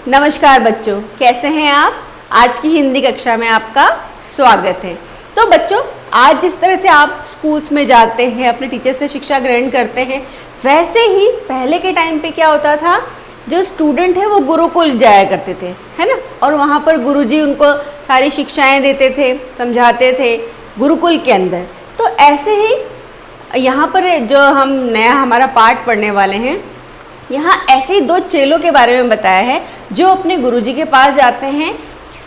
नमस्कार बच्चों, कैसे हैं आप। आज की हिंदी कक्षा में आपका स्वागत है। तो बच्चों, आज जिस तरह से आप स्कूल्स में जाते हैं, अपने टीचर से शिक्षा ग्रहण करते हैं, वैसे ही पहले के टाइम पे क्या होता था, जो स्टूडेंट है वो गुरुकुल जाया करते थे, है ना। और वहाँ पर गुरुजी उनको सारी शिक्षाएं देते थे, समझाते थे गुरुकुल के अंदर। तो ऐसे ही यहाँ पर जो हम नया हमारा पाठ पढ़ने वाले हैं, यहाँ ऐसे ही दो चेलों के बारे में बताया है जो अपने गुरुजी के पास जाते हैं,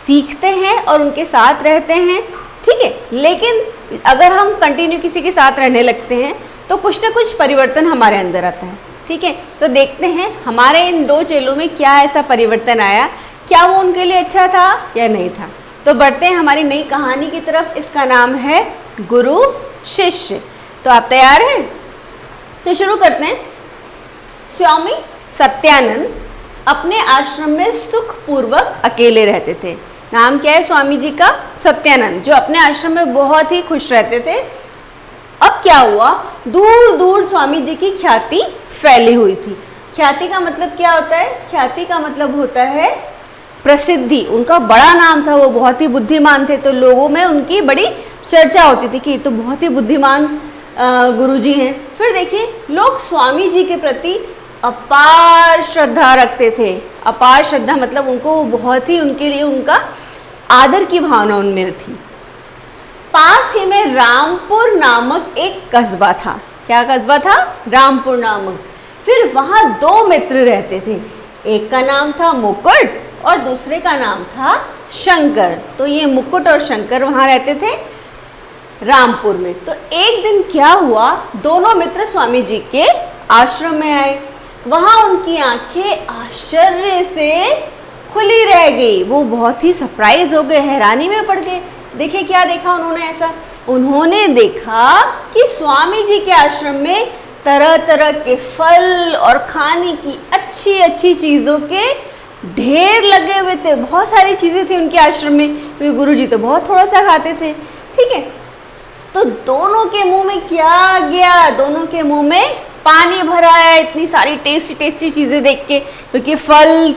सीखते हैं और उनके साथ रहते हैं, ठीक है। लेकिन अगर हम कंटिन्यू किसी के साथ रहने लगते हैं तो कुछ ना कुछ परिवर्तन हमारे अंदर आता है, ठीक है। तो देखते हैं हमारे इन दो चेलों में क्या ऐसा परिवर्तन आया, क्या वो उनके लिए अच्छा था या नहीं था। तो बढ़ते हैं हमारी नई कहानी की तरफ। इसका नाम है गुरु शिष्य। तो आप तैयार हैं? तो शुरू करते हैं। स्वामी सत्यानंद अपने आश्रम में सुखपूर्वक अकेले रहते थे। नाम क्या है स्वामी जी का? सत्यानंद, जो अपने आश्रम में बहुत ही खुश रहते थे। अब क्या हुआ, दूर दूर स्वामी जी की ख्याति फैली हुई थी। ख्याति का मतलब क्या होता है? ख्याति का मतलब होता है प्रसिद्धि। उनका बड़ा नाम था, वो बहुत ही बुद्धिमान थे, तो लोगों में उनकी बड़ी चर्चा होती थी कि ये तो बहुत ही बुद्धिमान गुरुजी हैं। फिर देखिए, लोग स्वामी जी के प्रति अपार श्रद्धा रखते थे। अपार श्रद्धा मतलब उनको बहुत ही, उनके लिए उनका आदर की भावना उनमें थी। पास ही में रामपुर नामक एक कस्बा था। क्या कस्बा था? रामपुर नामक। फिर वहाँ दो मित्र रहते थे, एक का नाम था मुकुट और दूसरे का नाम था शंकर। तो ये मुकुट और शंकर वहाँ रहते थे रामपुर में। तो एक दिन क्या हुआ, दोनों मित्र स्वामी जी के आश्रम में आए। वहाँ उनकी आंखें आश्चर्य से खुली रह गई। वो बहुत ही सरप्राइज हो गए, हैरानी में पड़ गए। देखिए क्या देखा उन्होंने ऐसा, उन्होंने देखा कि स्वामी जी के आश्रम में तरह तरह के फल और खाने की अच्छी अच्छी चीज़ों के ढेर लगे हुए थे। बहुत सारी चीज़ें थी उनके आश्रम में, क्योंकि गुरु जी तो बहुत थोड़ा सा खाते थे, ठीक है। तो दोनों के मुंह में क्या गया, दोनों के मुंह में पानी भरा है, इतनी सारी टेस्टी टेस्टी चीज़ें देख के, क्योंकि फल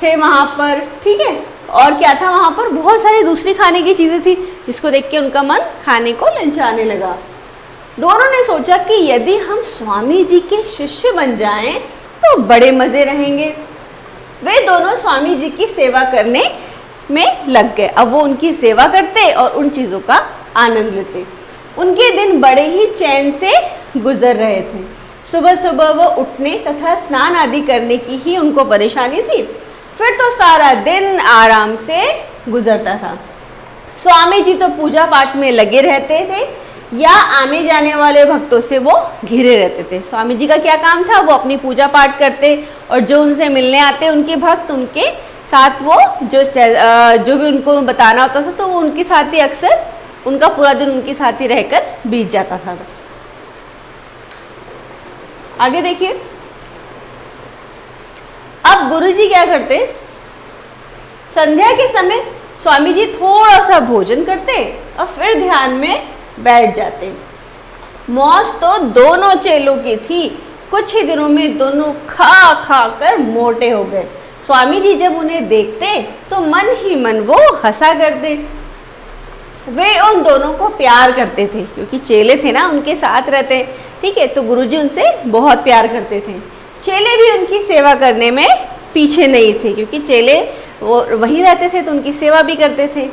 थे वहाँ पर, ठीक है। और क्या था वहाँ पर? बहुत सारी दूसरी खाने की चीज़ें थी, जिसको देख के उनका मन खाने को ललचाने लगा। दोनों ने सोचा कि यदि हम स्वामी जी के शिष्य बन जाएं तो बड़े मज़े रहेंगे। वे दोनों स्वामी जी की सेवा करने में लग गए। अब वो उनकी सेवा करते और उन चीज़ों का आनंद लेते। उनके दिन बड़े ही चैन से गुजर रहे थे। सुबह सुबह वो उठने तथा स्नान आदि करने की ही उनको परेशानी थी। फिर तो सारा दिन आराम से गुजरता था। स्वामी जी तो पूजा पाठ में लगे रहते थे या आने जाने वाले भक्तों से वो घिरे रहते थे। स्वामी जी का क्या काम था? वो अपनी पूजा पाठ करते और जो उनसे मिलने आते उनके भक्त, उनके साथ वो जो भी उनको बताना होता था तो वो उनके साथ ही, अक्सर उनका पूरा दिन उनके साथ ही रहकर बीत जाता था। आगे देखिए, अब गुरुजी क्या करते, संध्या के समय स्वामी जी थोड़ा सा भोजन करते और फिर ध्यान में बैठ जाते। मौज तो दोनों चेलों की थी। कुछ ही दिनों में दोनों खा खा कर मोटे हो गए। स्वामी जी जब उन्हें देखते तो मन ही मन वो हंसा करते। वे उन दोनों को प्यार करते थे, क्योंकि चेले थे ना, उनके साथ रहते, ठीक है। तो गुरुजी उनसे बहुत प्यार करते थे। चेले भी उनकी सेवा करने में पीछे नहीं थे, क्योंकि चेले वो वहीं रहते थे तो उनकी सेवा भी करते थे,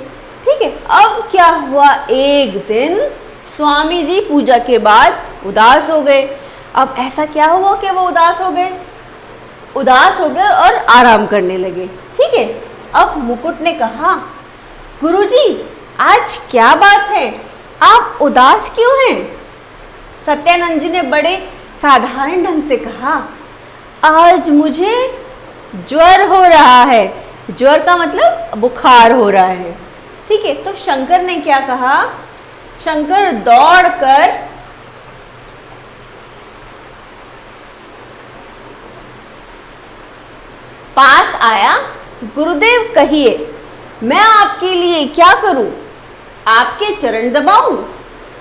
ठीक है। अब क्या हुआ, एक दिन स्वामी जी पूजा के बाद उदास हो गए। अब ऐसा क्या हुआ कि वो उदास हो गए? उदास हो गए और आराम करने लगे, ठीक है। अब मुकुट ने कहा, गुरुजी आज क्या बात है, आप उदास क्यों हैं? सत्यानंद जी ने बड़े साधारण ढंग से कहा, आज मुझे ज्वर हो रहा है। ज्वर का मतलब बुखार हो रहा है, ठीक है। तो शंकर ने क्या कहा, शंकर दौड़कर पास आया। गुरुदेव कहिए, मैं आपके लिए क्या करूं? आपके चरण दबाऊं,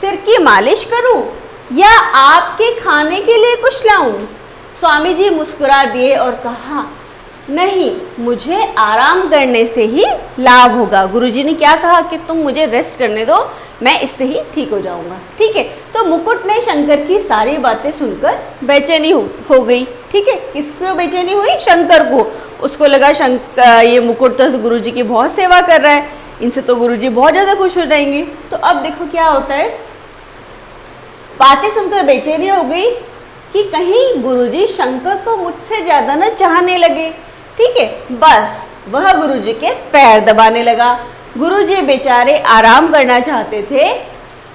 सिर की मालिश करूं या आपके खाने के लिए कुछ लाऊं? स्वामी जी मुस्कुरा दिए और कहा, नहीं, मुझे आराम करने से ही लाभ होगा। गुरुजी ने क्या कहा कि तुम मुझे रेस्ट करने दो, मैं इससे ही ठीक हो जाऊंगा। ठीक है, तो मुकुट ने शंकर की सारी बातें सुनकर बेचैनी हो गई। ठीक है, किसको बेचैनी हुई? शंकर को। उसको लगा ये मुकुट तो गुरुजी की बहुत सेवा कर रहा है, इनसे तो गुरुजी बहुत ज़्यादा खुश हो जाएंगे। तो अब देखो क्या होता है, बातें सुनकर बेचैनी हो गई कि कहीं गुरुजी शंकर को मुझसे ज़्यादा न चाहने लगे। ठीक है, बस वह गुरुजी के पैर दबाने लगा। गुरुजी बेचारे आराम करना चाहते थे,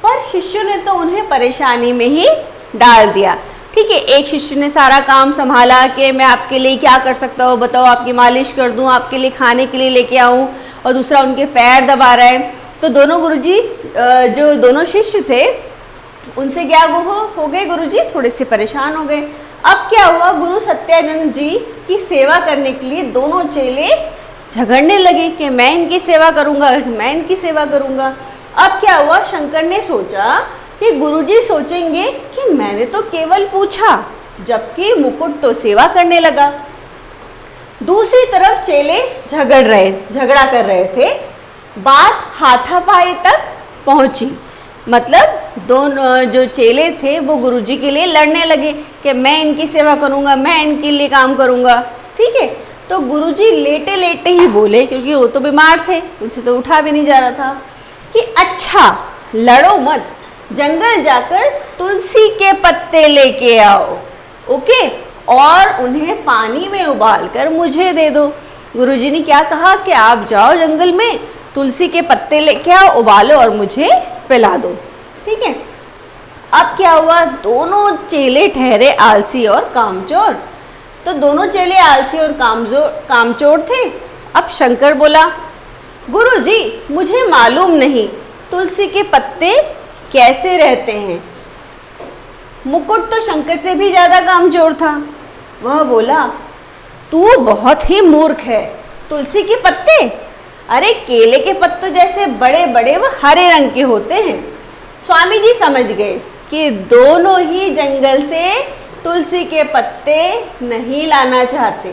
पर शिष्यों ने तो उन्हें परेशानी में ही डाल दिया। ठीक है, एक शिष्य ने सारा काम संभाला कि मैं आपके लिए क्या कर सकता हूँ, बताओ, आपकी मालिश कर दूँ, आपके लिए खाने के लिए लेके आऊँ, और दूसरा उनके पैर दबा रहा है। तो दोनों गुरुजी, जो दोनों शिष्य थे, उनसे क्या हो गए, गुरुजी थोड़े से परेशान हो गए। अब क्या हुआ, गुरु सत्यानंद जी की सेवा करने के लिए दोनों चेले झगड़ने लगे कि मैं इनकी सेवा करूंगा, मैं इनकी सेवा करूंगा। अब क्या हुआ, शंकर ने सोचा कि गुरुजी सोचेंगे कि मैंने तो केवल पूछा, जबकि मुकुट तो सेवा करने लगा। दूसरी तरफ चेले झगड़ा कर रहे थे। बात हाथापाई तक पहुंची। मतलब दोनों जो चेले थे वो गुरुजी के लिए लड़ने लगे कि मैं इनकी सेवा करूंगा, मैं इनके लिए काम करूंगा। ठीक है, तो गुरुजी लेटे लेटे ही बोले, क्योंकि वो तो बीमार थे, उनसे तो उठा भी नहीं जा रहा था, कि अच्छा लड़ो मत, जंगल जाकर तुलसी के पत्ते लेके आओ, ओके, और उन्हें पानी में उबाल कर मुझे दे दो। गुरुजी ने क्या कहा कि आप जाओ जंगल में, तुलसी के पत्ते लेके आओ, उबालो और मुझे पिला दो। ठीक है, अब क्या हुआ, दोनों चेले ठहरे आलसी और कामचोर। तो दोनों चेले आलसी और कामचोर थे। अब शंकर बोला, गुरुजी मुझे मालूम नहीं तुलसी के पत्ते कैसे रहते हैं। मुकुट तो शंकर से भी ज्यादा कामचोर था। वह बोला, तू बहुत ही मूर्ख है, तुलसी के पत्ते, अरे केले के पत्तों जैसे बड़े बड़े व हरे रंग के होते हैं। स्वामी जी समझ गए कि दोनों ही जंगल से तुलसी के पत्ते नहीं लाना चाहते।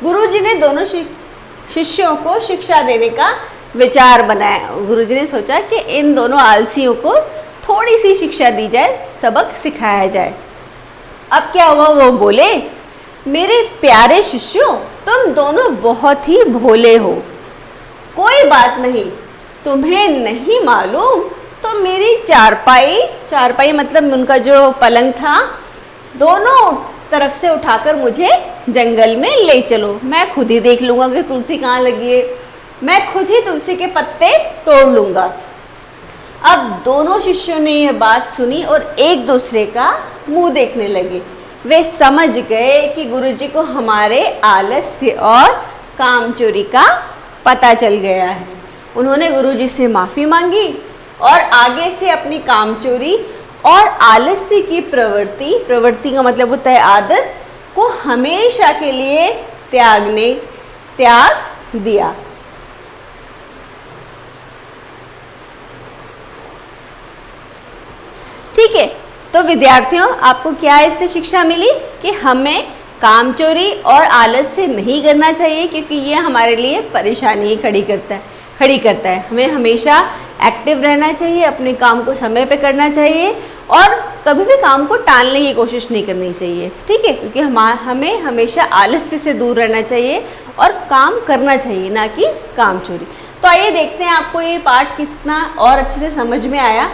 गुरुजी ने दोनों शिष्यों को शिक्षा देने का विचार बनाया। गुरुजी ने सोचा कि इन दोनों आलसियों को थोड़ी सी शिक्षा दी जाए, सबक सिखाया जाए। अब क्या हुआ, वो बोले, मेरे प्यारे शिष्यों, तुम दोनों बहुत ही भोले हो। कोई बात नहीं, तुम्हें नहीं मालूम तो मेरी चारपाई मतलब उनका जो पलंग था, दोनों तरफ से उठाकर मुझे जंगल में ले चलो, मैं खुद ही देख लूँगा कि तुलसी कहाँ लगी है, मैं खुद ही तुलसी के पत्ते तोड़ लूँगा। अब दोनों शिष्यों ने यह बात सुनी और एक दूसरे का मुंह देखने लगे। वे समझ गए कि गुरुजी को हमारे आलस्य और कामचोरी का पता चल गया है। उन्होंने गुरुजी से माफ़ी मांगी और आगे से अपनी कामचोरी और आलस्य की प्रवृत्ति का मतलब होता है आदत, को हमेशा के लिए त्याग दिया। ठीक है, तो विद्यार्थियों, आपको क्या इससे शिक्षा मिली कि हमें कामचोरी और आलस्य नहीं करना चाहिए, क्योंकि ये हमारे लिए परेशानी खड़ी करता है। हमें हमेशा एक्टिव रहना चाहिए, अपने काम को समय पे करना चाहिए और कभी भी काम को टालने की कोशिश नहीं करनी चाहिए। ठीक है, क्योंकि हमें हमेशा आलस्य से दूर रहना चाहिए और काम करना चाहिए, ना कि कामचोरी। तो आइए देखते हैं आपको ये पाठ कितना और अच्छे से समझ में आया।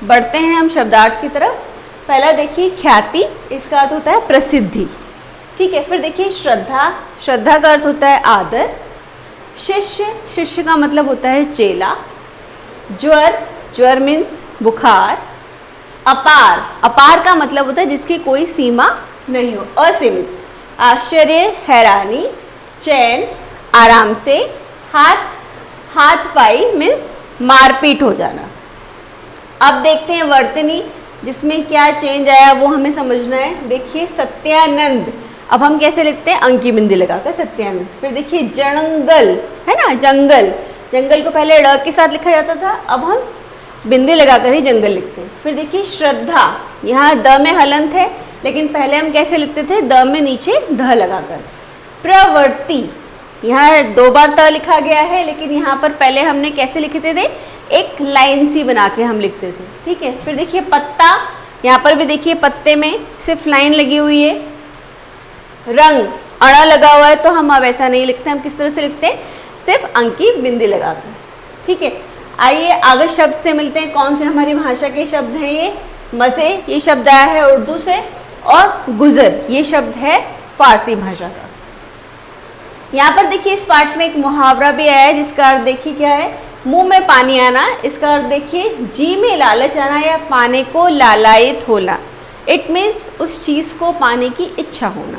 बढ़ते हैं हम शब्दार्थ की तरफ। पहला देखिए ख्याति, इसका अर्थ होता है प्रसिद्धि। ठीक है, फिर देखिए श्रद्धा का अर्थ होता है आदर। शिष्य का मतलब होता है चेला। ज्वर मीन्स बुखार। अपार का मतलब होता है जिसकी कोई सीमा नहीं हो, असीमित। आश्चर्य, हैरानी। चैन, आराम से। हाथ पाई मीन्स मारपीट हो जाना। अब देखते हैं वर्तनी, जिसमें क्या चेंज आया वो हमें समझना है। देखिए सत्यानंद, अब हम कैसे लिखते हैं, अंकी बिंदी लगाकर सत्यानंद। फिर देखिए जंगल, है ना, जंगल को पहले ड़ के साथ लिखा जाता था, अब हम बिंदी लगाकर ही जंगल लिखते हैं। फिर देखिए श्रद्धा, यहाँ द में हलंत है, लेकिन पहले हम कैसे लिखते थे, द में नीचे ध लगाकर। प्रवृत्ति, यहाँ 2 बार त लिखा गया है, लेकिन यहाँ पर पहले हमने कैसे लिखते थे, एक लाइन सी बना के हम लिखते थे। ठीक है, फिर देखिए पत्ता, यहाँ पर भी देखिए पत्ते में सिर्फ लाइन लगी हुई है। रंग, अड़ा लगा हुआ है, तो हम अब ऐसा नहीं लिखते, हम किस तरह से लिखते हैं, सिर्फ अंक की बिंदी लगाकर। ठीक है, आइए आगे शब्द से मिलते हैं, कौन से हमारी भाषा के शब्द हैं ये। मज़े, ये शब्द आया है उर्दू से, और गुजर, ये शब्द है फारसी भाषा का। यहाँ पर देखिए इस पार्ट में एक मुहावरा भी आया है, जिसका अर्थ देखिए क्या है, मुंह में पानी आना। इसका अर्थ देखिए, जी में लालच आना या पाने को लालायित होना। इट मीन्स उस चीज़ को पाने की इच्छा होना।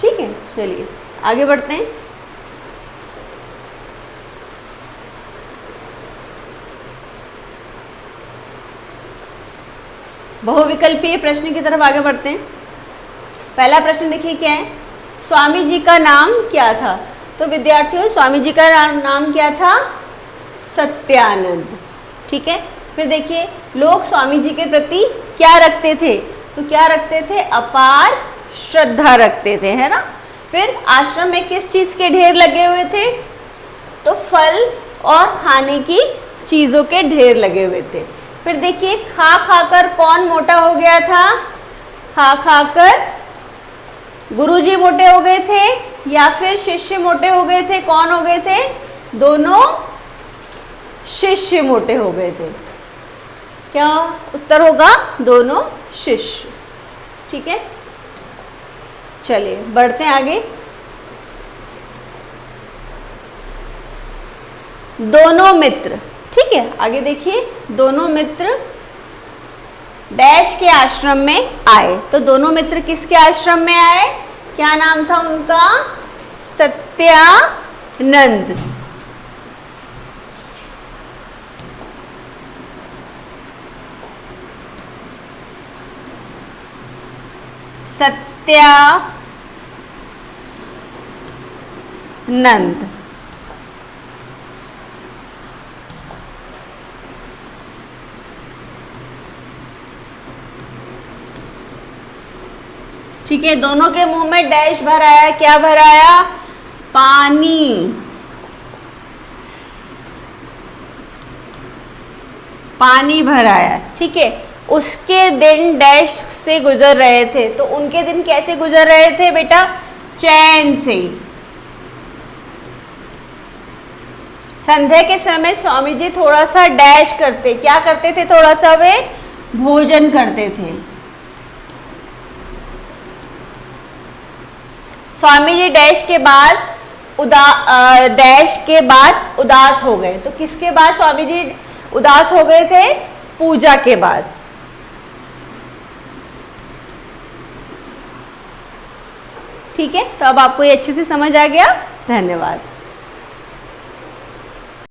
ठीक है, चलिए आगे बढ़ते हैं। बहुविकल्पीय प्रश्न की तरफ आगे बढ़ते हैं। पहला प्रश्न देखिए क्या है, स्वामी जी का नाम क्या था। तो विद्यार्थियों, स्वामी जी का नाम क्या था, सत्यानंद। ठीक है, फिर देखिए लोग स्वामी जी के प्रति क्या रखते थे, तो क्या रखते थे, अपार श्रद्धा रखते थे, है ना। फिर आश्रम में किस चीज़ के ढेर लगे हुए थे, तो फल और खाने की चीज़ों के ढेर लगे हुए थे। फिर देखिए खा खाकर कौन मोटा हो गया था, खा खाकर गुरुजी मोटे हो गए थे या फिर शिष्य मोटे हो गए थे, कौन हो गए थे, दोनों शिष्य मोटे हो गए थे। क्या उत्तर होगा, दोनों शिष्य। ठीक है, चलिए बढ़ते हैं आगे। दोनों मित्र, ठीक है, आगे देखिए, दोनों मित्र डैश के आश्रम में आए। तो दोनों मित्र किसके आश्रम में आए, क्या नाम था उनका, सत्यानंद। सत्यानंद। ठीक है, दोनों के मुंह में डैश भराया, क्या भराया, पानी। पानी भराया। ठीक है, उसके दिन डैश से गुजर रहे थे, तो उनके दिन कैसे गुजर रहे थे बेटा, चैन से। संध्या के समय स्वामी जी थोड़ा सा डैश करते, क्या करते थे, थोड़ा सा वे भोजन करते थे। स्वामी जी डैश के बाद उदास हो गए। तो किसके बाद स्वामी जी उदास हो गए थे, पूजा के बाद। ठीक है, तो अब आपको ये अच्छे से समझ आ गया। धन्यवाद।